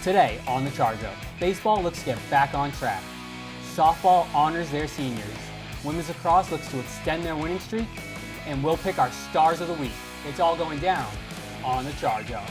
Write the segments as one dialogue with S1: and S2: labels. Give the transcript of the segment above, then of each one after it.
S1: Today on the Charge Up, baseball looks to get back on track. Softball honors their seniors. Women's lacrosse looks to extend their winning streak, and we'll pick our stars of the week. It's all going down on the Charge Up.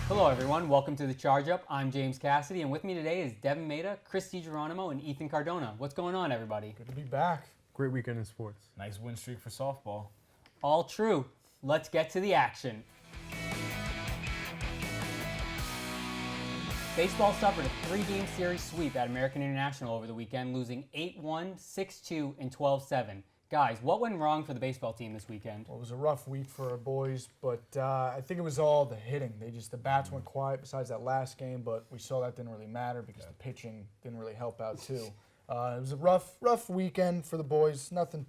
S1: Hello everyone, welcome to the Charge Up. I'm James Cassidy, and with me today is Devin Maida, Chris DiGeronimo, and Ethan Cardona. What's going on, everybody?
S2: Good to be back.
S3: Great weekend in sports.
S4: Nice win streak for softball.
S1: All true. Let's get to the action. Baseball suffered a 3-game series sweep at American International over the weekend, losing 8-1, 6-2, and 12-7. Guys, what went wrong for the baseball team this weekend?
S2: Well, it was a rough week for our boys, but I think it was all the hitting. The bats went quiet besides that last game, but we saw that didn't really matter because the pitching didn't really help out too. It was a rough weekend for the boys. Nothing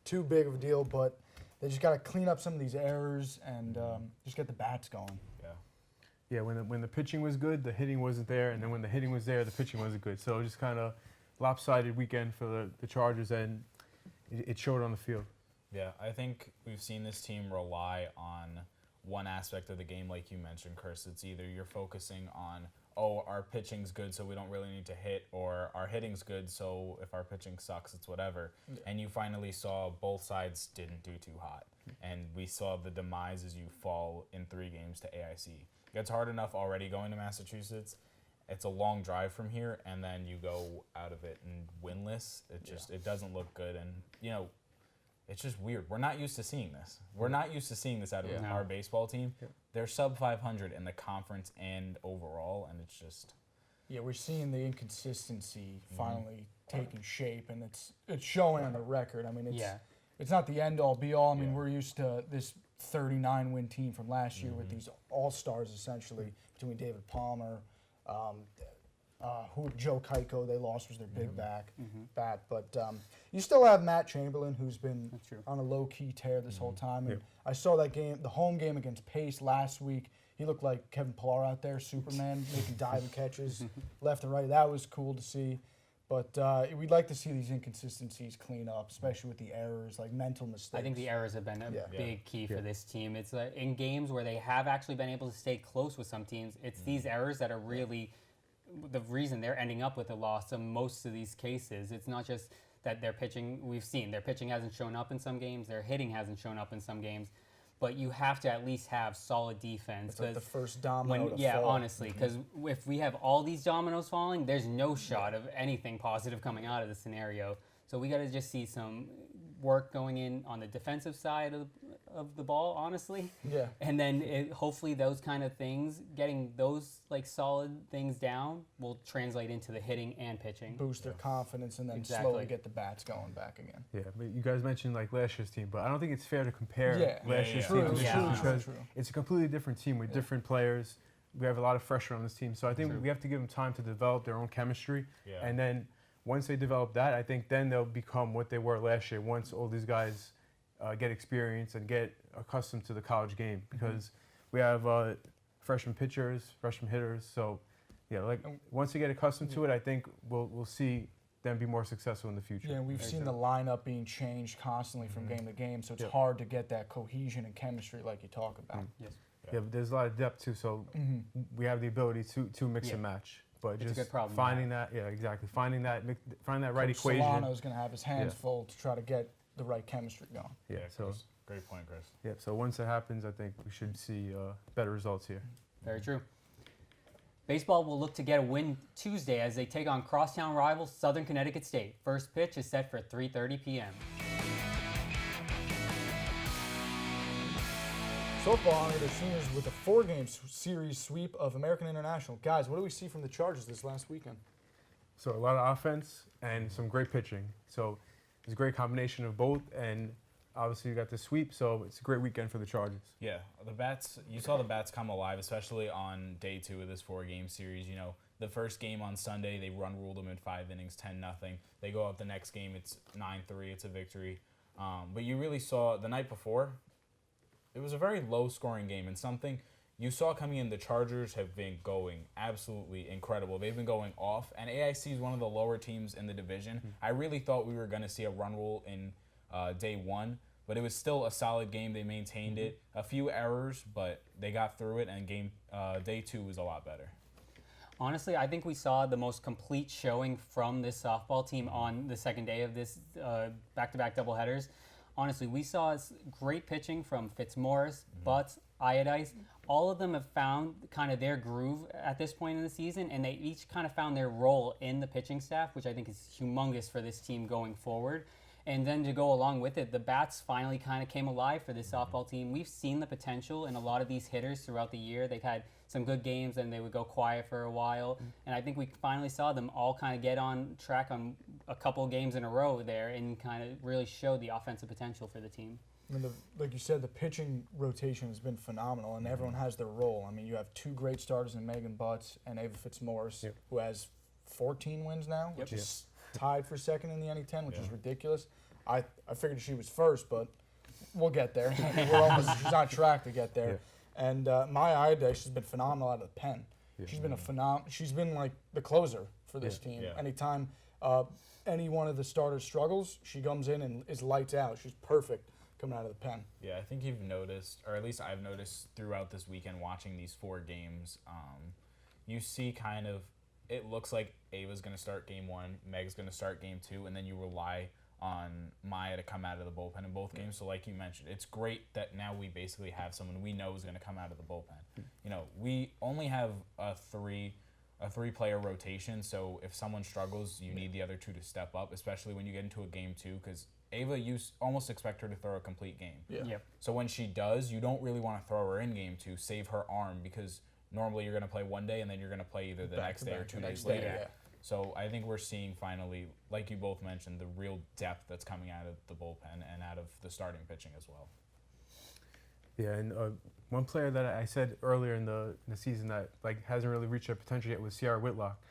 S2: too big of a deal, but they just got to clean up some of these errors and just get the bats going.
S3: Yeah, when the pitching was good, the hitting wasn't there, and then when the hitting was there, the pitching wasn't good. So just kind of lopsided weekend for the Chargers, and it showed on the field.
S4: Yeah, I think we've seen this team rely on one aspect of the game, like you mentioned, Chris. It's either you're focusing on, our pitching's good, so we don't really need to hit, or our hitting's good, so if our pitching sucks, it's whatever. Yeah. And you finally saw both sides didn't do too hot. And we saw the demise as you fall in 3 games to AIC. It's hard enough already going to Massachusetts. It's a long drive from here, and then you go out of it and winless. It doesn't look good, and it's just weird. We're not used to seeing this. We're not used to seeing this out of our baseball team. Yeah. They're sub 500 in the conference and overall, and it's just.
S2: Yeah, we're seeing the inconsistency finally taking shape, and it's showing on the record. I mean, it's not the end all be all. I mean, we're used to this 39-win team from last year with these all-stars essentially between David Palmer. Joe Keiko, they lost, was their big bat. But you still have Matt Chamberlain, who's been on a low-key tear this whole time. And I saw that game, the home game against Pace last week. He looked like Kevin Pillar out there, Superman, making diving catches left and right. That was cool to see. But we'd like to see these inconsistencies clean up, especially with the errors, like mental mistakes.
S1: I think the errors have been a big key for this team. It's in games where they have actually been able to stay close with some teams, it's these errors that are really the reason they're ending up with a loss in most of these cases. It's not just that their pitching, we've seen, their pitching hasn't shown up in some games, their hitting hasn't shown up in some games, but you have to at least have solid defense.
S2: It's like the first domino to fall.
S1: Honestly, because if we have all these dominoes falling, there's no shot of anything positive coming out of the scenario. So we got to just see some work going in on the defensive side of the ball, honestly.
S2: Yeah.
S1: And then hopefully those kind of things, getting those solid things down, will translate into the hitting and pitching.
S2: Boost their confidence and then slowly get the bats going back again.
S3: Yeah, but you guys mentioned last year's team, but I don't think it's fair to compare last year's team
S2: to this year because
S3: it's a completely different team with different players. We have a lot of freshmen on this team, so I think we have to give them time to develop their own chemistry, and then once they develop that, I think then they'll become what they were last year. Once all these guys get experience and get accustomed to the college game, because we have freshman pitchers, freshman hitters. So, once they get accustomed to it, I think we'll see them be more successful in the future.
S2: Yeah, and we've seen the lineup being changed constantly from game to game, so it's hard to get that cohesion and chemistry like you talk about.
S1: Yes.
S3: Yeah, but there's a lot of depth too, so we have the ability to mix and match. But
S1: it's
S3: just
S1: a good problem
S3: finding that finding that right
S2: Coach
S3: equation.
S2: Solano's going to have his hands full to try to get the right chemistry going.
S3: Yeah, so
S4: great point, Chris.
S3: Yeah, so once that happens, I think we should see better results here.
S1: Very true. Baseball will look to get a win Tuesday as they take on crosstown rival Southern Connecticut State. First pitch is set for 3:30 p.m.
S2: Softball honored their seniors with a 4-game series sweep of American International. Guys, what do we see from the Chargers this last weekend?
S3: So a lot of offense and some great pitching. So it's a great combination of both, and obviously you got the sweep, so it's a great weekend for the Chargers.
S4: Yeah, the bats. You saw the bats come alive, especially on day 2 of this 4-game series. The first game on Sunday, they ruled them in 5 innings, 10-0. They go out the next game, it's 9-3. It's a victory. But you really saw the night before. It was a very low-scoring game, and something you saw coming in, the Chargers have been going absolutely incredible. They've been going off, and AIC is one of the lower teams in the division. I really thought we were going to see a run rule in day one, but it was still a solid game. They maintained it. A few errors, but they got through it, and day two was a lot better.
S1: Honestly, I think we saw the most complete showing from this softball team on the second day of this back-to-back doubleheaders. Honestly, we saw great pitching from Fitzmaurice, Butts, Iodice. All of them have found kind of their groove at this point in the season, and they each kind of found their role in the pitching staff, which I think is humongous for this team going forward. And then to go along with it, the bats finally kind of came alive for this softball team. We've seen the potential in a lot of these hitters throughout the year. They've had some good games, and they would go quiet for a while. And I think we finally saw them all kind of get on track on a couple of games in a row there and kind of really show the offensive potential for the team.
S2: I mean, like you said, the pitching rotation has been phenomenal, and everyone has their role. I mean, you have two great starters in Megan Butts and Ava Fitzmaurice, who has 14 wins now, which is tied for second in the NE10, which is ridiculous. I figured she was first, but we'll get there. She's on track to get there. And Maya Iodice has been phenomenal out of the pen. She's been she's been like the closer for this team. Anytime any one of the starters struggles, she comes in and is lights out. She's perfect coming out of the pen.
S4: Yeah, I think you've noticed, or at least I've noticed throughout this weekend watching these 4 games, you see kind of, it looks like Ava's going to start game 1, Meg's going to start game 2, and then you rely on Maya to come out of the bullpen in both games. So like you mentioned, it's great that now we basically have someone we know is going to come out of the bullpen. You know, we only have a three-player rotation, so if someone struggles, you need the other 2 to step up, especially when you get into a game 2, because Ava, you almost expect her to throw a complete game. So when she does, you don't really want to throw her in game 2, save her arm, because normally you're going to play one day and then you're going to play either the next day or 2 days later. So I think we're seeing finally, like you both mentioned, the real depth that's coming out of the bullpen and out of the starting pitching as well.
S3: Yeah, and one player that I said earlier in the season that like hasn't really reached her potential yet was Sierra Whitlock,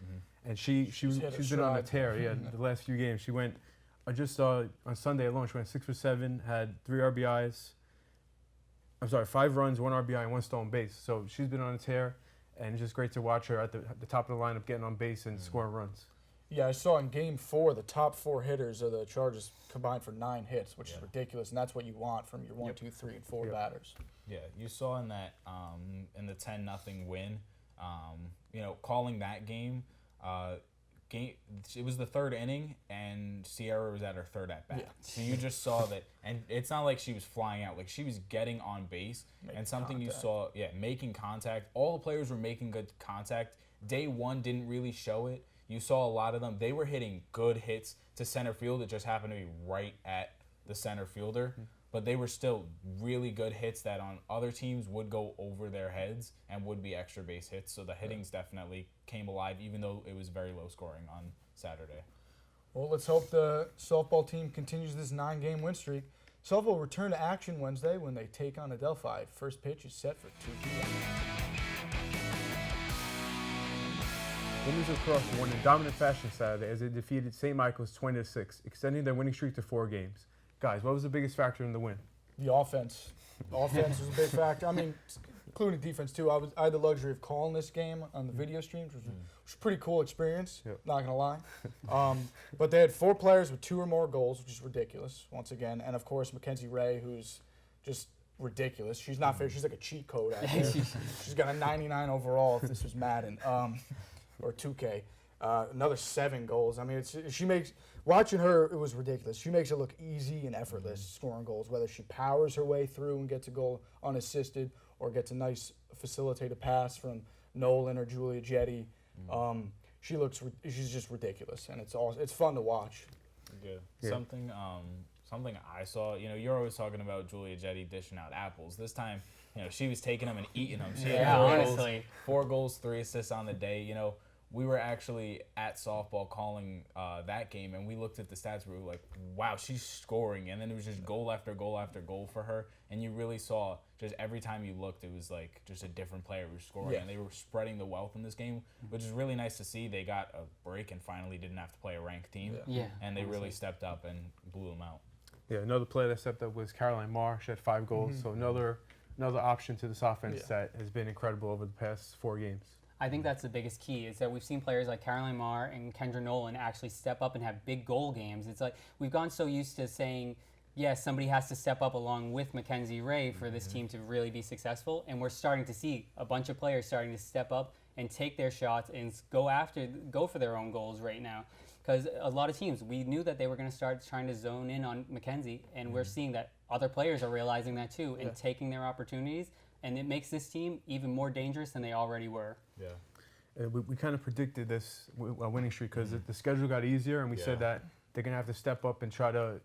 S3: and she's been on a tear. The last few games she went. I just saw on Sunday alone she went 6 for 7, had 3 RBIs. I'm sorry, 5 runs, 1 RBI, and 1 stolen base. So she's been on a tear, and it's just great to watch her at the top of the lineup getting on base and scoring runs.
S2: Yeah, I saw in Game 4 the top 4 hitters of the Chargers combined for 9 hits, which is ridiculous, and that's what you want from your 1, 2, 3, and 4 batters. Yeah,
S4: you saw in that in the 10-0 win, you know, calling that game. It was the 3rd inning, and Sierra was at her 3rd at bat. So you just saw that, and it's not like she was flying out; like she was getting on base, making contact. You saw, making contact. All the players were making good contact. Day 1 didn't really show it. You saw a lot of them. They were hitting good hits to center field. It just happened to be right at the center fielder. But they were still really good hits that on other teams would go over their heads and would be extra base hits. So the hittings definitely came alive, even though it was very low scoring on Saturday.
S2: Well, let's hope the softball team continues this 9-game win streak. Softball will return to action Wednesday when they take on Adelphi. First pitch is set for 2 p.m.
S3: Women's lacrosse won in dominant fashion Saturday as they defeated St. Michael's 20-6, extending their winning streak to 4 games. Guys, what was the biggest factor in the win?
S2: The offense. Offense was a big factor. I mean, including defense too. I had the luxury of calling this game on the video streams, which was a pretty cool experience. Not gonna lie. But they had 4 players with 2 or more goals, which is ridiculous. Once again, and of course Mackenzie Ray, who's just ridiculous. She's not fair. She's like a cheat code out there. She's got a 99 overall. If this was Madden or 2K. Another 7 goals. I mean, she makes, watching her, it was ridiculous. She makes it look easy and effortless scoring goals, whether she powers her way through and gets a goal unassisted or gets a nice facilitated pass from Nolan or Julia Jetty. She's just ridiculous, and it's fun to watch.
S4: Good. Yeah. Something I saw, you know, you're always talking about Julia Jetty dishing out apples. This time, you know, she was taking them and eating them. She had 4 goals, 3 assists on the day. You know, we were actually at softball calling that game, and we looked at the stats. We were like, wow, she's scoring. And then it was just goal after goal after goal for her. And you really saw just every time you looked, it was like just a different player was scoring. And they were spreading the wealth in this game, which is really nice to see. They got a break and finally didn't have to play a ranked team. And they really stepped up and blew them out.
S3: Yeah, another player that stepped up was Caroline Marr. She had 5 goals. So another another option to this offense that has been incredible over the past 4 games.
S1: I think that's the biggest key is that we've seen players like Caroline Marr and Kendra Nolan actually step up and have big goal games. It's like we've gone so used to saying, yes, somebody has to step up along with Mackenzie Ray for this team to really be successful. And we're starting to see a bunch of players starting to step up and take their shots and go for their own goals right now. Because a lot of teams, we knew that they were going to start trying to zone in on Mackenzie, and we're seeing that other players are realizing that too and taking their opportunities. And it makes this team even more dangerous than they already were.
S4: Yeah.
S3: We kind of predicted this winning streak because the schedule got easier, and we said that they're going to have to step up and try to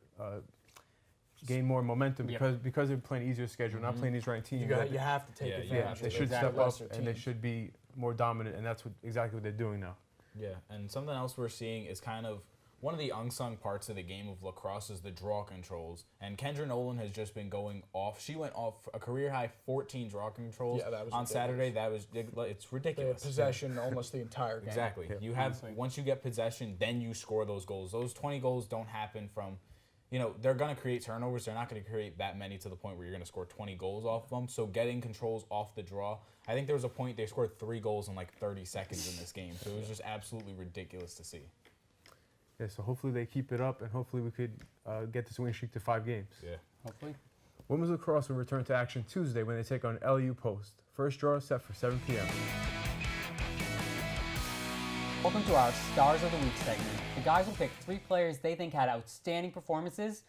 S3: gain more momentum because they're playing easier schedule, not playing these ranked teams.
S2: You have to take advantage.
S3: They should step up, and they should be more dominant, and that's exactly what they're doing now.
S4: Yeah, and something else we're seeing is kind of one of the unsung parts of the game of lacrosse is the draw controls. And Kendra Nolan has just been going off. She went off a career-high 14 draw controls on Saturday. It's ridiculous.
S2: They had possession almost the entire game.
S4: Exactly.
S3: Yeah.
S4: You have once you get possession, then you score those goals. Those 20 goals don't happen from, they're going to create turnovers. They're not going to create that many to the point where you're going to score 20 goals off them. So getting controls off the draw, I think there was a point they scored 3 goals in like 30 seconds in this game. So it was just absolutely ridiculous to see.
S3: Yeah, so hopefully they keep it up, and hopefully we could get this winning streak to 5 games.
S4: Yeah.
S1: Hopefully.
S3: Women's lacrosse will return to action Tuesday when they take on LU Post. First draw is set for 7 p.m.
S1: Welcome to our Stars of the Week segment. The guys will pick 3 players they think had outstanding performances.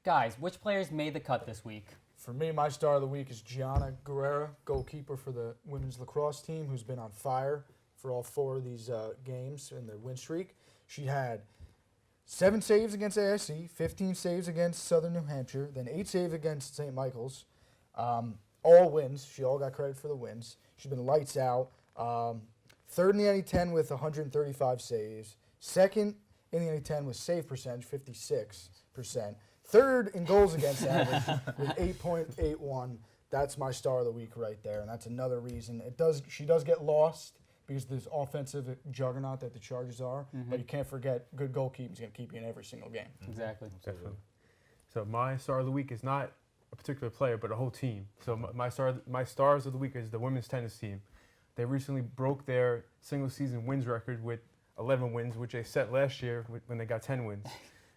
S1: Guys, which players made the cut this week?
S2: For me, my star of the week is Gianna Guerrera, goalkeeper for the women's lacrosse team, who's been on fire for all 4 of these games in their win streak. She had 7 saves against ASC, 15 saves against Southern New Hampshire, then 8 saves against St. Michael's. All wins. She all got credit for the wins. She's been lights out. 3rd in the NE10 with 135 saves. 2nd in the NE10 with save percentage, 56%. 3rd in goals against average with 8.81. That's my star of the week right there, and that's another reason. She does get lost because of this offensive juggernaut that the Chargers are, but you can't forget good goalkeeping is going to keep you in every single game.
S1: Exactly.
S3: Definitely. So my star of the week is not a particular player, but a whole team. So my stars of the week is the women's tennis team. They recently broke their single season wins record with 11 wins, which they set last year when they got 10 wins.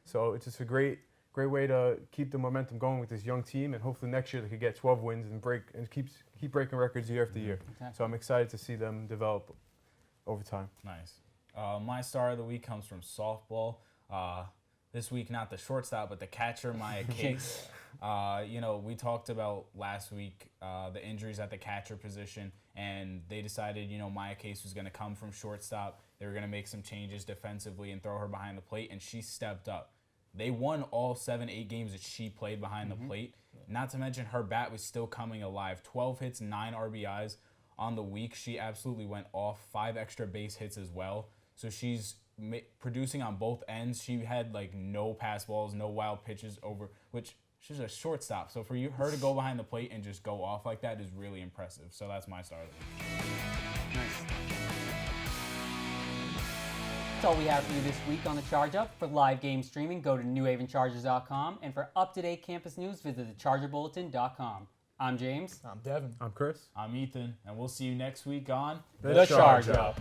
S3: So it's just a great way to keep the momentum going with this young team, and hopefully next year they could get 12 wins and keep breaking records year after year.
S1: Exactly.
S3: So I'm excited to see them develop over time.
S4: Nice. My star of the week comes from softball. This week, not the shortstop, but the catcher, Maya Case. We talked about last week the injuries at the catcher position, and they decided, Maya Case was going to come from shortstop. They were going to make some changes defensively and throw her behind the plate, and she stepped up. They won all 7-8 games that she played behind the plate. Not to mention her bat was still coming alive. 12 hits, 9 RBIs on the week. She absolutely went off. 5 extra base hits as well. So she's producing on both ends. She had no pass balls, no wild pitches over, which she's a shortstop. So for her to go behind the plate and just go off like that is really impressive. So that's my star of the week.
S1: Nice. That's all we have for you this week on The Charge Up. For live game streaming, go to newhavenchargers.com. And for up-to-date campus news, visit thechargerbulletin.com. I'm James.
S2: I'm Devin.
S3: I'm Chris.
S4: I'm Ethan, and we'll see you next week on
S1: The Charge Up.